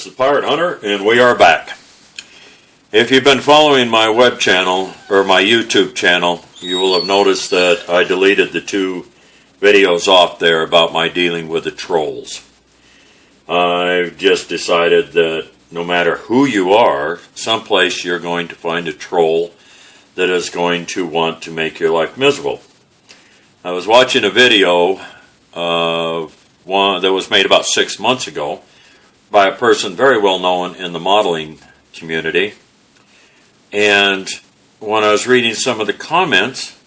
this is Pirate Hunter, and we are back. If you've been following my web channel, or my YouTube channel, you will have noticed that I deleted the 2 videos off there about my dealing with the trolls. I've just decided that no matter who you are, someplace you're going to find a troll that is going to want to make your life miserable. I was watching a video of one that was made about 6 months ago by a person very well known in the modeling community, and when I was reading some of the comments,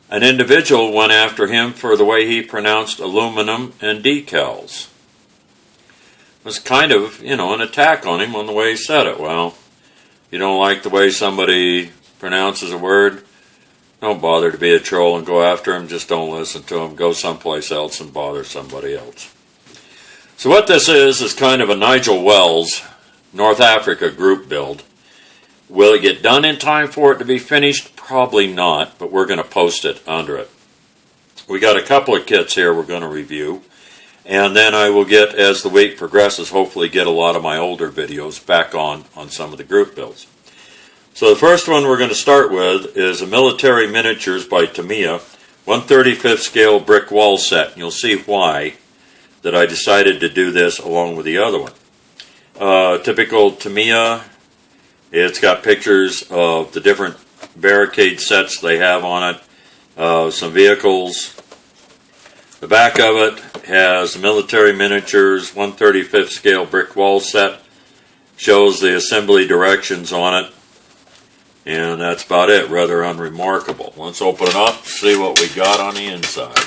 an individual went after him for the way he pronounced aluminum and decals. It was kind of, an attack on him on the way he said it. Well, if you don't like the way somebody pronounces a word, don't bother to be a troll and go after him. Just don't listen to him. Go someplace else and bother somebody else. So what this is kind of a Nigel Wells North Africa group build. Will it get done in time for it to be finished? Probably not, but we're going to post it under it. We got a couple of kits here we're going to review, and then I will get, as the week progresses, hopefully get a lot of my older videos back on some of the group builds. So the first one we're going to start with is a Military Miniatures by Tamiya 1/35 scale brick wall set, and you'll see why that I decided to do this along with the other one. Typical Tamiya, it's got pictures of the different barricade sets they have on it, some vehicles. The back of it has Military Miniatures 1/35 scale brick wall set, shows the assembly directions on it, and that's about it. Rather unremarkable. Let's open it up, see what we got on the inside.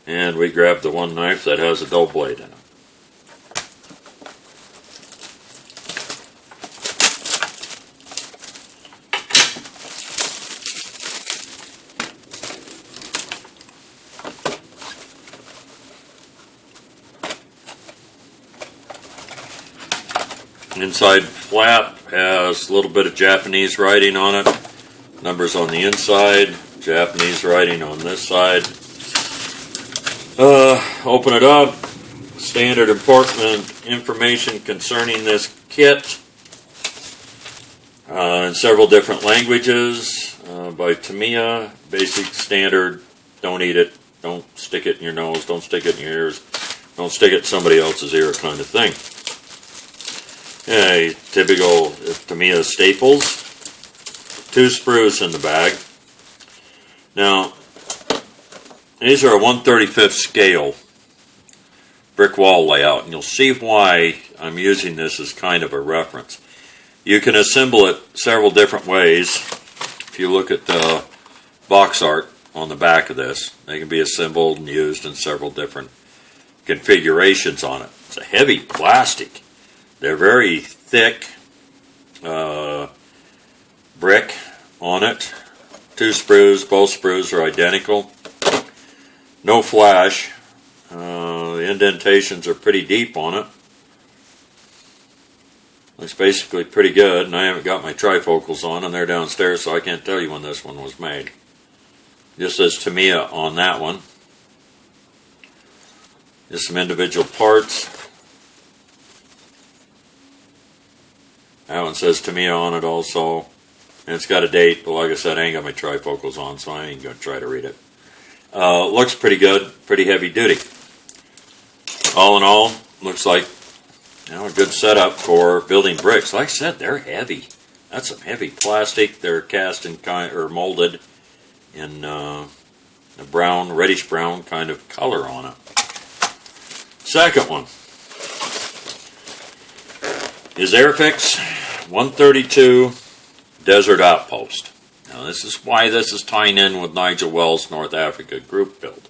And we grabbed the one knife that has a dull blade in it. Inside flap has a little bit of Japanese writing on it. Numbers on the inside, Japanese writing on this side. Open it up. Standard important information concerning this kit in several different languages by Tamiya. Basic standard, don't eat it, don't stick it in your nose, don't stick it in your ears, don't stick it in somebody else's ear kind of thing. Yeah, typical Tamiya staples. 2 sprues in the bag. Now, these are a 1/35 scale brick wall layout, and you'll see why I'm using this as kind of a reference. You can assemble it several different ways. If you look at the box art on the back of this, they can be assembled and used in several different configurations on it. It's a heavy plastic. They're very thick brick on it. 2 sprues, both sprues are identical. No flash. The indentations are pretty deep on it. Looks basically pretty good, and I haven't got my trifocals on, and they're downstairs, so I can't tell you when this one was made. Just says Tamiya on that one. Just some individual parts. That one says Tamiya on it also. And it's got a date, but like I said, I ain't got my trifocals on, so I ain't going to try to read it. Looks pretty good, pretty heavy duty. All in all, looks like a good setup for building bricks. Like I said, they're heavy. That's some heavy plastic. They're cast in or molded in a brown, reddish brown kind of color on it. Second one is Airfix 132 Desert Outpost. Now this is why this is tying in with Nigel Wells North Africa group build.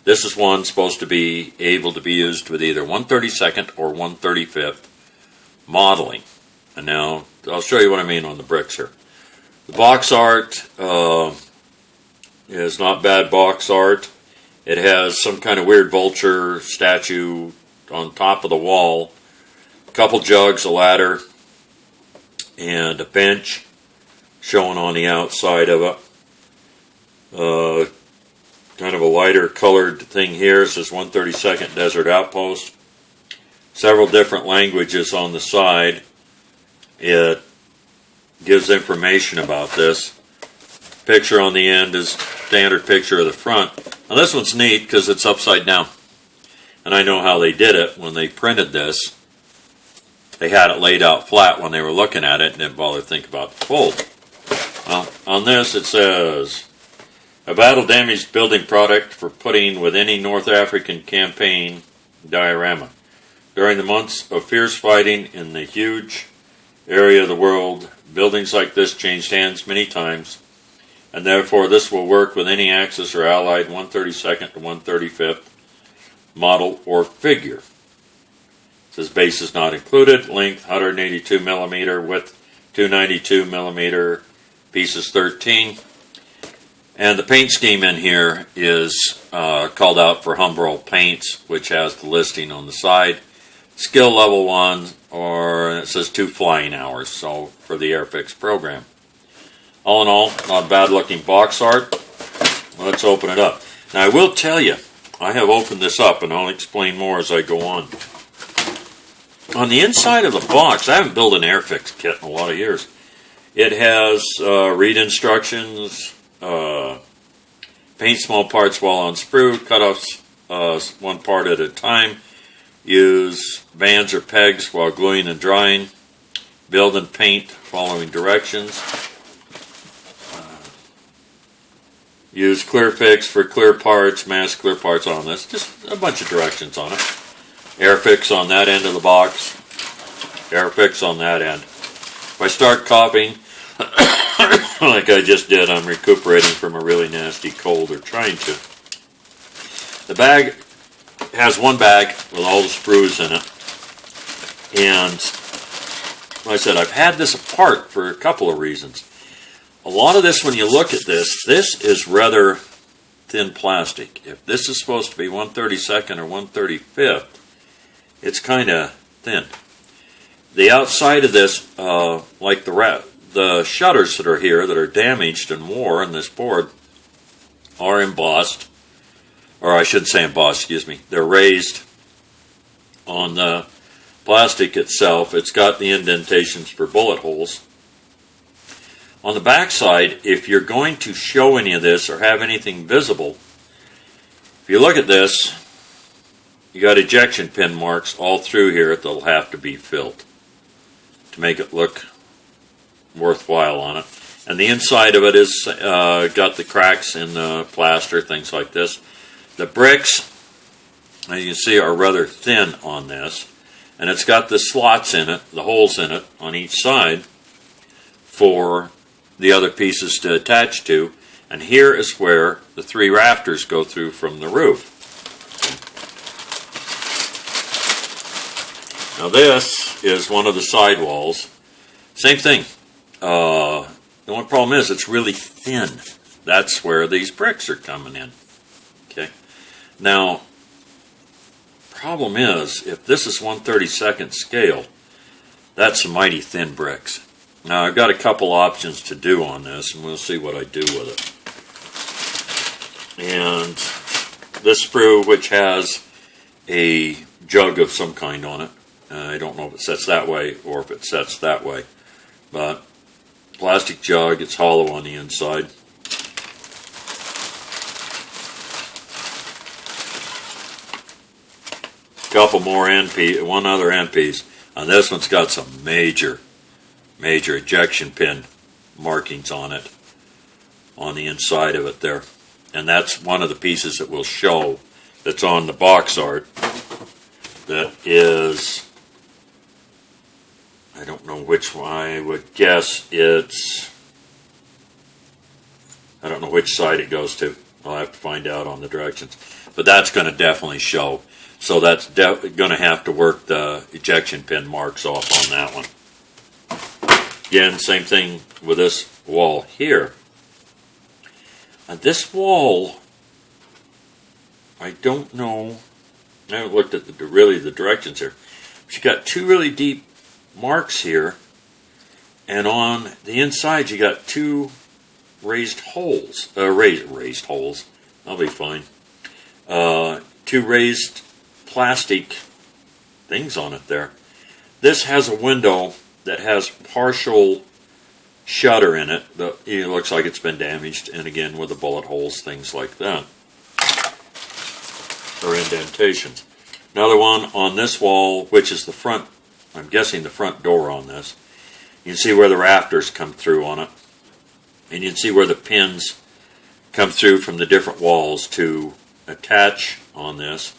This is one supposed to be able to be used with either 1/32nd or 1/35th modeling. And now I'll show you what I mean on the bricks here. The box art is not bad box art. It has some kind of weird vulture statue on top of the wall, a couple jugs, a ladder, and a bench showing on the outside of it. kind of a lighter colored thing here. It says 132nd Desert Outpost. Several different languages on the side. It gives information about this. Picture on the end is standard picture of the front. Now this one's neat because it's upside down. And I know how they did it when they printed this. They had it laid out flat when they were looking at it and didn't bother to think about the fold. Well, on this it says, a battle-damaged building product for putting with any North African campaign diorama. During the months of fierce fighting in the huge area of the world, buildings like this changed hands many times, and therefore this will work with any Axis or Allied 132nd to 135th model or figure. It says base is not included, length 182 millimeter, width 292 millimeter, pieces 13. And the paint scheme in here is called out for Humbrol Paints, which has the listing on the side. Skill level 1, or it says 2 flying hours, so for the Airfix program. All in all, not bad looking box art. Let's open it up. Now I will tell you, I have opened this up and I'll explain more as I go on. On the inside of the box, I haven't built an Airfix kit in a lot of years. It has read instructions, paint small parts while on sprue, cut off one part at a time, use bands or pegs while gluing and drying, build and paint following directions, use clear fix for clear parts, mask clear parts on this, just a bunch of directions on it. Airfix on that end of the box, Airfix on that end. If I start coughing, like I just did, I'm recuperating from a really nasty cold, or trying to. The bag has one bag with all the sprues in it, and like I said, I've had this apart for a couple of reasons. A lot of this, when you look at this is rather thin plastic. If this is supposed to be 132nd or 135th, it's kind of thin. The outside of this, like the shutters that are here that are damaged and wore in this board, are embossed, or I shouldn't say embossed, excuse me. They're raised on the plastic itself. It's got the indentations for bullet holes. On the back side, if you're going to show any of this or have anything visible, if you look at this, you got ejection pin marks all through here that'll have to be filled to make it look worthwhile on it. And the inside of it is got the cracks in the plaster, things like this. The bricks, as you can see, are rather thin on this, and it's got the slots in it, the holes in it on each side for the other pieces to attach to, and here is where the 3 rafters go through from the roof. Now this is one of the side walls. Same thing. The only problem is it's really thin. That's where these bricks are coming in. Okay. Now, problem is, if this is 1/32nd scale, that's some mighty thin bricks. Now, I've got a couple options to do on this, and we'll see what I do with it. And this sprue, which has a jug of some kind on it, I don't know if it sets that way or if it sets that way, but plastic jug, it's hollow on the inside. Couple more end piece, one other end piece, and this one's got some major ejection pin markings on it, on the inside of it there, and that's one of the pieces that will show that's on the box art. That is, I don't know which one. I would guess it's, I don't know which side it goes to. I'll have to find out on the directions, but that's going to definitely show. So that's going to have to work the ejection pin marks off on that one. Again, same thing with this wall here. And this wall, I don't know, I haven't looked at really the directions here. But you got 2 really deep marks here, and on the inside you got 2 raised holes, raised holes, I'll be fine. Two raised plastic things on it there. This has a window that has partial shutter in it. It looks like it's been damaged, and again with the bullet holes, things like that, or indentations. Another one on this wall, which is the front, I'm guessing the front door on this. You can see where the rafters come through on it, and you can see where the pins come through from the different walls to attach on this.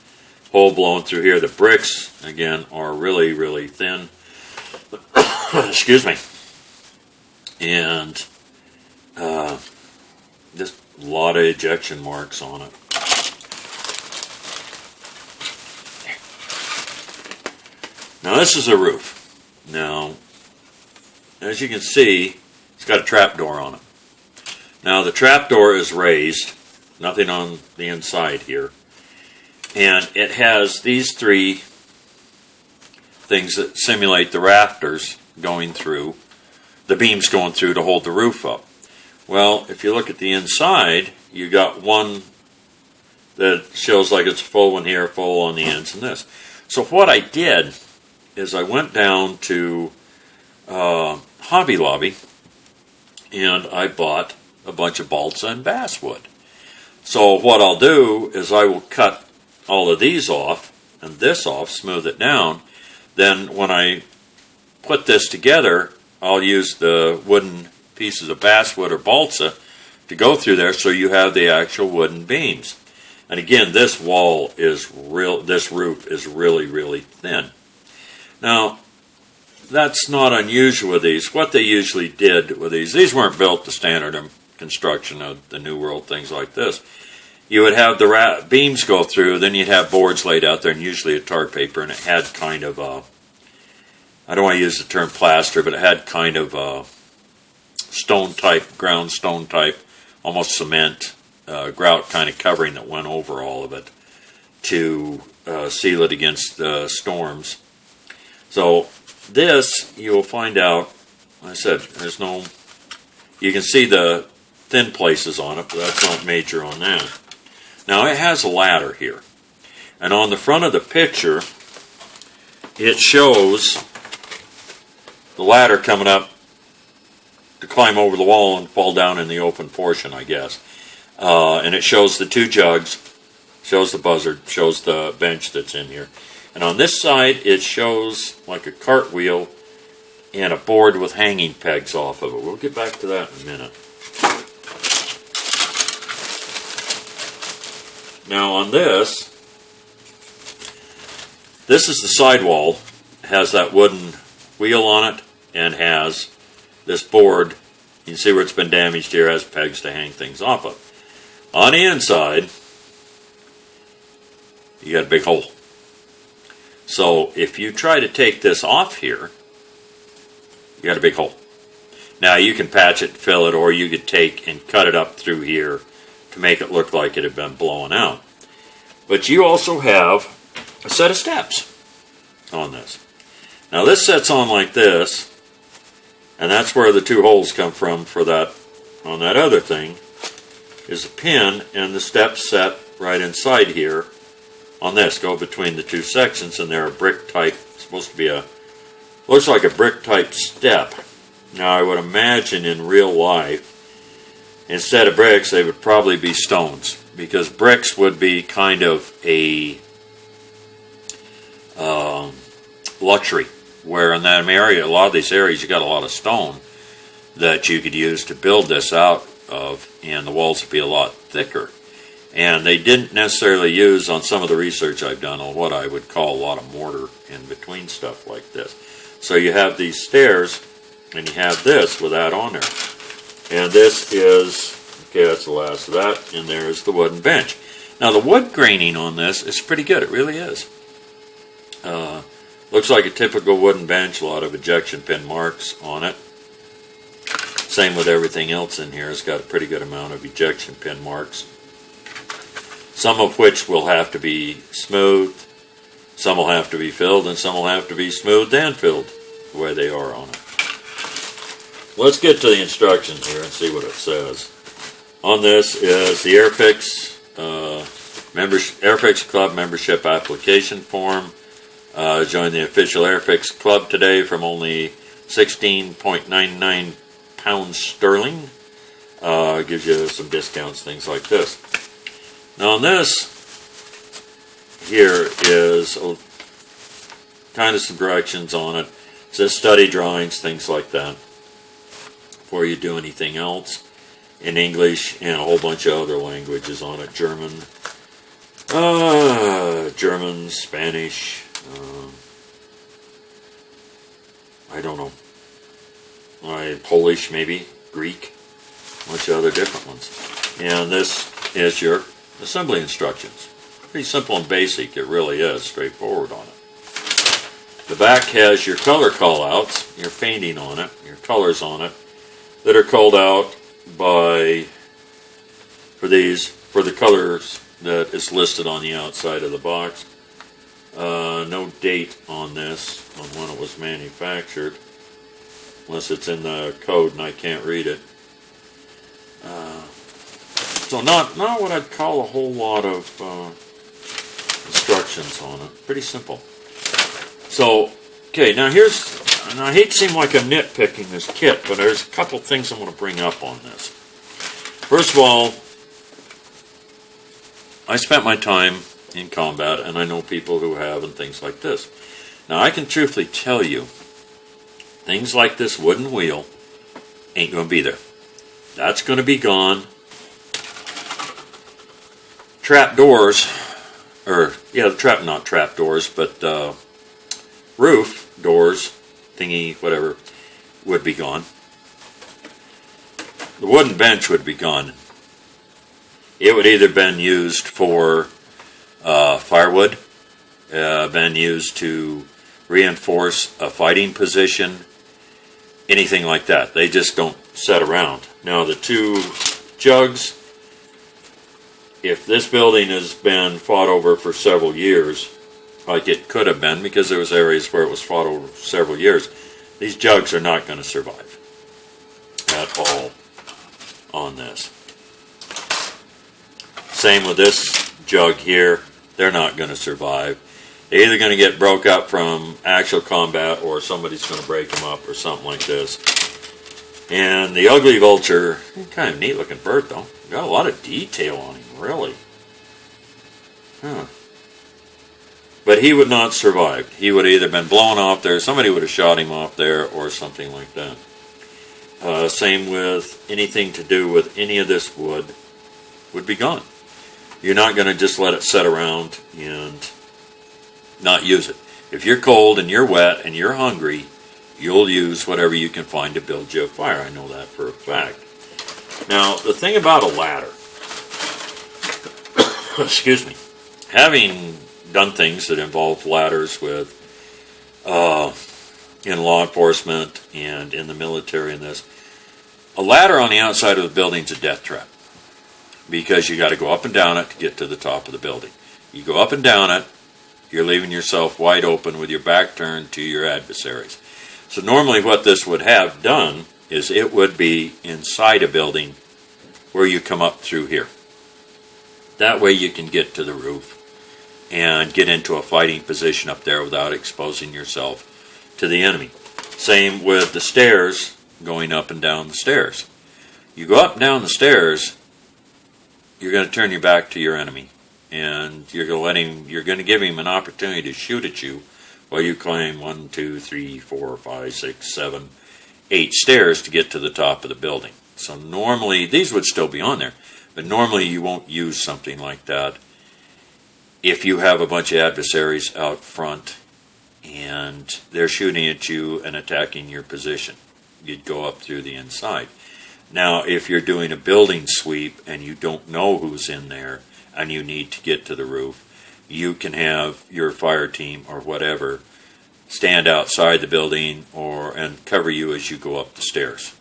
Hole blown through here. The bricks, again, are really, really thin. Excuse me. And just a lot of ejection marks on it. Now this is a roof. Now, as you can see, it's got a trap door on it. Now the trap door is raised, nothing on the inside here. And it has these three things that simulate the rafters going through, the beams going through to hold the roof up. Well, if you look at the inside, you got one that shows like it's full one here, full on the ends, and this. So what I did is I went down to Hobby Lobby and I bought a bunch of balsa and basswood. So what I'll do is I will cut all of these off and this off, smooth it down. Then when I put this together, I'll use the wooden pieces of basswood or balsa to go through there so you have the actual wooden beams. And again, this wall is this roof is really, really thin. Now, that's not unusual with these. What they usually did with these weren't built to standard construction of the New World, things like this. You would have the beams go through, then you'd have boards laid out there, and usually a tar paper, and it had kind of a, I don't want to use the term plaster, but it had kind of a stone type, ground stone type, almost cement, grout kind of covering that went over all of it to seal it against storms. So this, you will find out, like I said, there's no, you can see the thin places on it, but that's not major on that. Now it has a ladder here, and on the front of the picture it shows the ladder coming up to climb over the wall and fall down in the open portion, I guess. And it shows the two jugs, shows the buzzard, shows the bench that's in here. And on this side it shows like a cartwheel and a board with hanging pegs off of it. We'll get back to that in a minute. Now on this is the sidewall. It has that wooden wheel on it and has this board. You can see where it's been damaged here, has pegs to hang things off of. On the inside, you got a big hole. So if you try to take this off here, you got a big hole. Now you can patch it, fill it, or you could take and cut it up through here to make it look like it had been blown out. But you also have a set of steps on this. Now this sets on like this, and that's where the two holes come from for that. On that other thing is a pin, and the steps set right inside here on this, go between the two sections, and they're a brick type, supposed to be a, looks like a brick type step. Now I would imagine in real life, instead of bricks, they would probably be stones, because bricks would be kind of a luxury, where in that area, a lot of these areas, you got a lot of stone that you could use to build this out of, and the walls would be a lot thicker. And they didn't necessarily use, on some of the research I've done, on what I would call a lot of mortar in between stuff like this. So you have these stairs, and you have this with that on there. And this is, okay, that's the last of that, and there's the wooden bench. Now the wood graining on this is pretty good, it really is. Looks like a typical wooden bench, a lot of ejection pin marks on it. Same with everything else in here, it's got a pretty good amount of ejection pin marks. Some of which will have to be smoothed, some will have to be filled, and some will have to be smoothed and filled the way they are on it. Let's get to the instructions here and see what it says. On this is the Airfix Airfix Club membership application form. Join the official Airfix Club today from only 16.99 pounds sterling. Gives you some discounts, things like this. Now on this, here is kind of some directions on it. It says study drawings, things like that, before you do anything else, in English and a whole bunch of other languages on it. German, Spanish, I don't know, Polish maybe, Greek, a bunch of other different ones. And this is your assembly instructions. Pretty simple and basic, it really is, straightforward on it. The back has your color call-outs, your painting on it, your colors on it, that are called out by, for the colors that is listed on the outside of the box. No date on this, on when it was manufactured, unless it's in the code and I can't read it. So not what I'd call a whole lot of instructions on it. Pretty simple. So, okay, now here's, and I hate to seem like I'm nitpicking this kit, but there's a couple things I want to bring up on this. First of all, I spent my time in combat, and I know people who have, and things like this. Now, I can truthfully tell you, things like this wooden wheel ain't going to be there. That's going to be gone. Trap doors, or, yeah, not trap doors, but roof doors, thingy, whatever, would be gone. The wooden bench would be gone. It would either been used for firewood, been used to reinforce a fighting position, anything like that. They just don't set around. Now the two jugs, if this building has been fought over for several years, like it could have been, because there was areas where it was fought over for several years, these jugs are not going to survive at all on this. Same with this jug here, they're not going to survive. They're either going to get broke up from actual combat, or somebody's going to break them up, or something like this. And the ugly vulture, kind of neat looking bird though, got a lot of detail on him, really. Huh. But he would not survive. He would have either been blown off there, somebody would have shot him off there, or something like that. Same with anything to do with any of this wood would be gone. You're not going to just let it sit around and not use it. If you're cold and you're wet and you're hungry, you'll use whatever you can find to build you a fire. I know that for a fact. Now, the thing about a ladder, excuse me, having done things that involve ladders with in law enforcement and in the military and this, a ladder on the outside of the building is a death trap, because you got to go up and down it to get to the top of the building. You go up and down it, you're leaving yourself wide open with your back turned to your adversaries. So normally what this would have done is it would be inside a building where you come up through here. That way you can get to the roof and get into a fighting position up there without exposing yourself to the enemy. Same with the stairs, going up and down the stairs. You go up and down the stairs, you're going to turn your back to your enemy, and you're going to give him an opportunity to shoot at you while you climb 1, 2, 3, 4, 5, 6, 7, 8 stairs to get to the top of the building. So normally, these would still be on there, but normally you won't use something like that if you have a bunch of adversaries out front and they're shooting at you and attacking your position. You'd go up through the inside. Now, if you're doing a building sweep and you don't know who's in there and you need to get to the roof, you can have your fire team or whatever stand outside the building and cover you as you go up the stairs.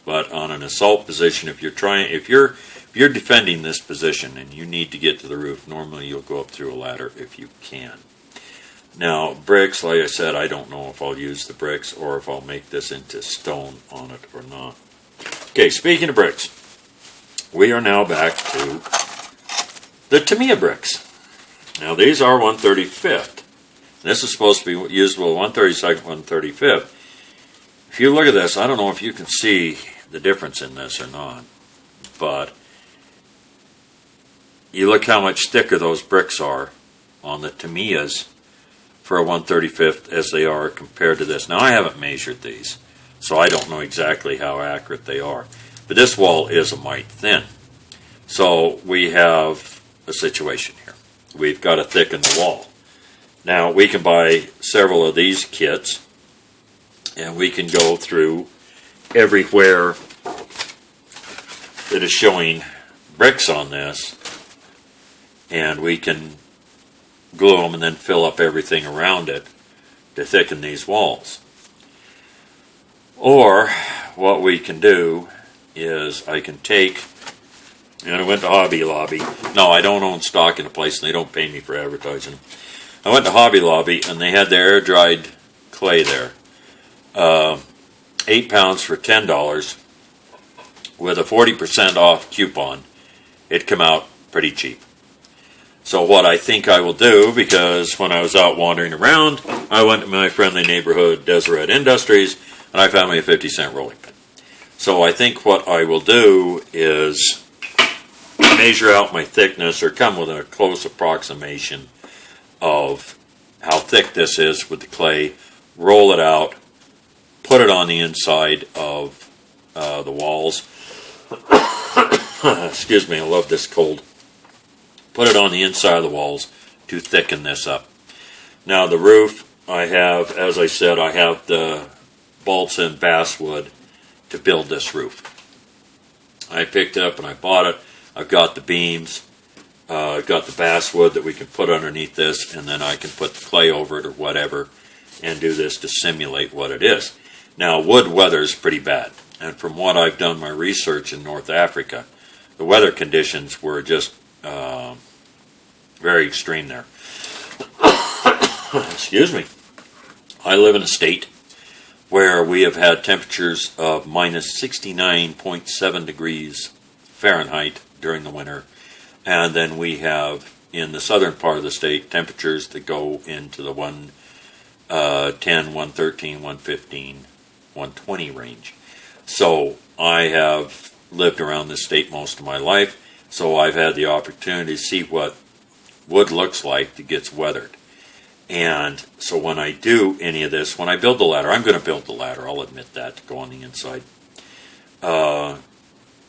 But on an assault position, if you're defending this position and you need to get to the roof, normally you'll go up through a ladder if you can. Now, bricks, like I said, I don't know if I'll use the bricks or if I'll make this into stone on it or not. Okay, speaking of bricks, we are now back to the Tamiya bricks. Now these are 1/35th. This is supposed to be usable 1/32nd, 1/35th. If you look at this, I don't know if you can see the difference in this or not, but you look how much thicker those bricks are on the Tamiyas for a 1/35th as they are compared to this. Now I haven't measured these, so I don't know exactly how accurate they are. But this wall is a mite thin. So we have a situation here. We've got to thicken the wall. Now we can buy several of these kits, and we can go through everywhere that is showing bricks on this, and we can glue them and then fill up everything around it to thicken these walls. Or what we can do is I can take, and I went to Hobby Lobby. No, I don't own stock in a place and they don't pay me for advertising. I went to Hobby Lobby and they had their air dried clay there. 8 pounds for $10 with a 40% off coupon. It came out pretty cheap. So what I think I will do, because when I was out wandering around, I went to my friendly neighborhood Desert Industries and I found me a 50-cent rolling pin. So I think what I will do is measure out my thickness, or come with a close approximation of how thick this is with the clay, roll it out, put it on the inside of the walls. Excuse me, I love this cold. Put it on the inside of the walls to thicken this up. Now the roof, I have, as I said, I have the balsa and basswood to build this roof. I picked it up and I bought it. I've got the beams. I've got the basswood that we can put underneath this, and then I can put the clay over it or whatever and do this to simulate what it is. Now wood weather is pretty bad, and from what I've done my research in North Africa, the weather conditions were just very extreme there. Excuse me. I live in a state where we have had temperatures of minus 69.7 degrees Fahrenheit during the winter, and then we have in the southern part of the state temperatures that go into the 110, 113, 115, 120 range. So I have lived around this state most of my life, so I've had the opportunity to see what wood looks like that gets weathered. And so when I do any of this, when I build the ladder, I'm going to build the ladder, I'll admit that, to go on the inside.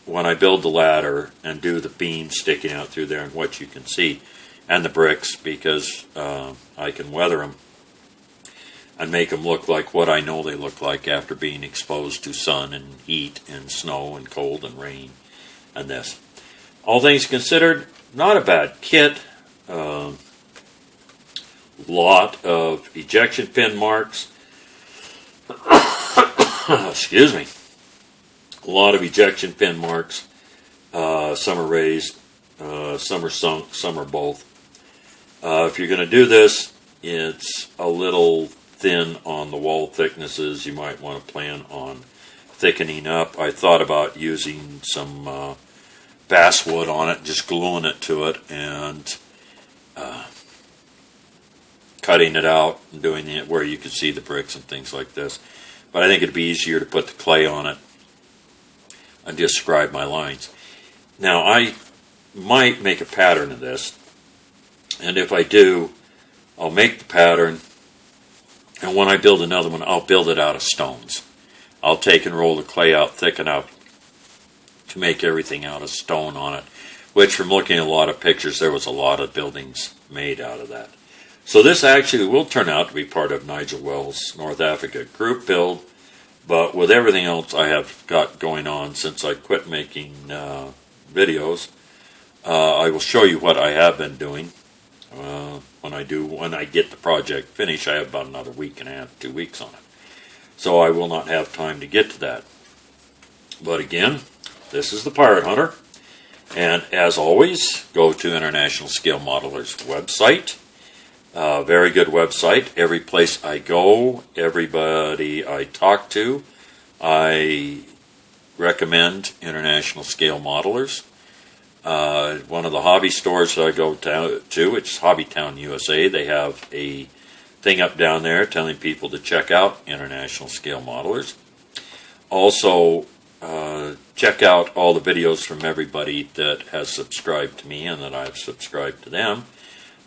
When I build the ladder and do the beams sticking out through there and what you can see, and the bricks, because I can weather them and make them look like what I know they look like after being exposed to sun and heat and snow and cold and rain and this. All things considered, not a bad kit. Lot of ejection pin marks. Excuse me. A lot of ejection pin marks. Some are raised, some are sunk, some are both. If you're going to do this, it's a little thin on the wall thicknesses. You might want to plan on thickening up. I thought about using some basswood on it, just gluing it to it and cutting it out and doing it where you can see the bricks and things like this. But I think it'd be easier to put the clay on it and just scribe my lines. Now I might make a pattern of this, and if I do, I'll make the pattern, and when I build another one, I'll build it out of stones. I'll take and roll the clay out thick enough to make everything out of stone on it, which from looking at a lot of pictures, there was a lot of buildings made out of that. So this actually will turn out to be part of Nigel Wells' North Africa group build, but with everything else I have got going on since I quit making videos, I will show you what I have been doing. When I get the project finished, I have about another week and a half, 2 weeks on it. So I will not have time to get to that. But again, this is the Pirate Hunter. And as always, go to International Scale Modeler's website. Very good website. Every place I go, everybody I talk to, I recommend International Scale Modelers. One of the hobby stores that I go to, which is Hobbytown USA, they have a thing up down there telling people to check out International Scale Modelers. Also, check out all the videos from everybody that has subscribed to me and that I've subscribed to them.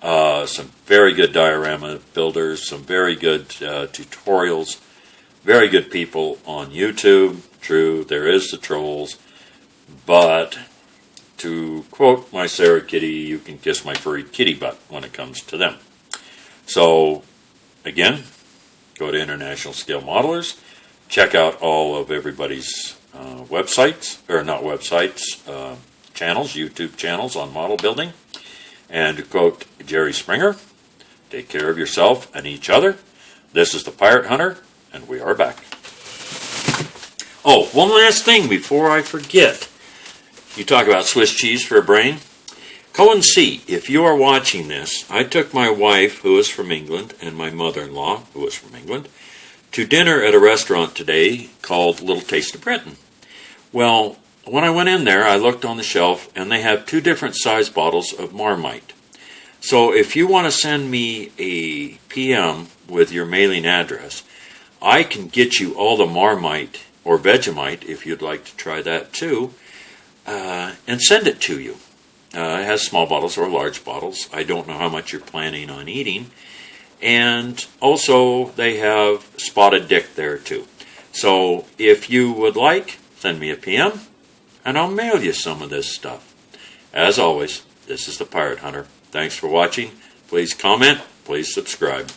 Some very good diorama builders, some very good tutorials, very good people on YouTube. True, there is the trolls, but to quote my Sarah Kitty, you can kiss my furry kitty butt when it comes to them. So, again, go to International Scale Modelers, check out all of everybody's websites, or not websites, channels, YouTube channels on model building. And to quote Jerry Springer, take care of yourself and each other. This is the Pirate Hunter, and we are back. Oh, one last thing before I forget. You talk about Swiss cheese for a brain. Cohen C., if you are watching this, I took my wife, who is from England, and my mother-in-law, who is from England, to dinner at a restaurant today called Little Taste of Britain. Well, when I went in there, I looked on the shelf, and they have 2 different size bottles of Marmite. So if you want to send me a PM with your mailing address, I can get you all the Marmite or Vegemite, if you'd like to try that too, and send it to you. It has small bottles or large bottles. I don't know how much you're planning on eating. And also, they have Spotted Dick there too. So if you would like, send me a PM, and I'll mail you some of this stuff. As always, this is the Pirate Hunter. Thanks for watching. Please comment. Please subscribe.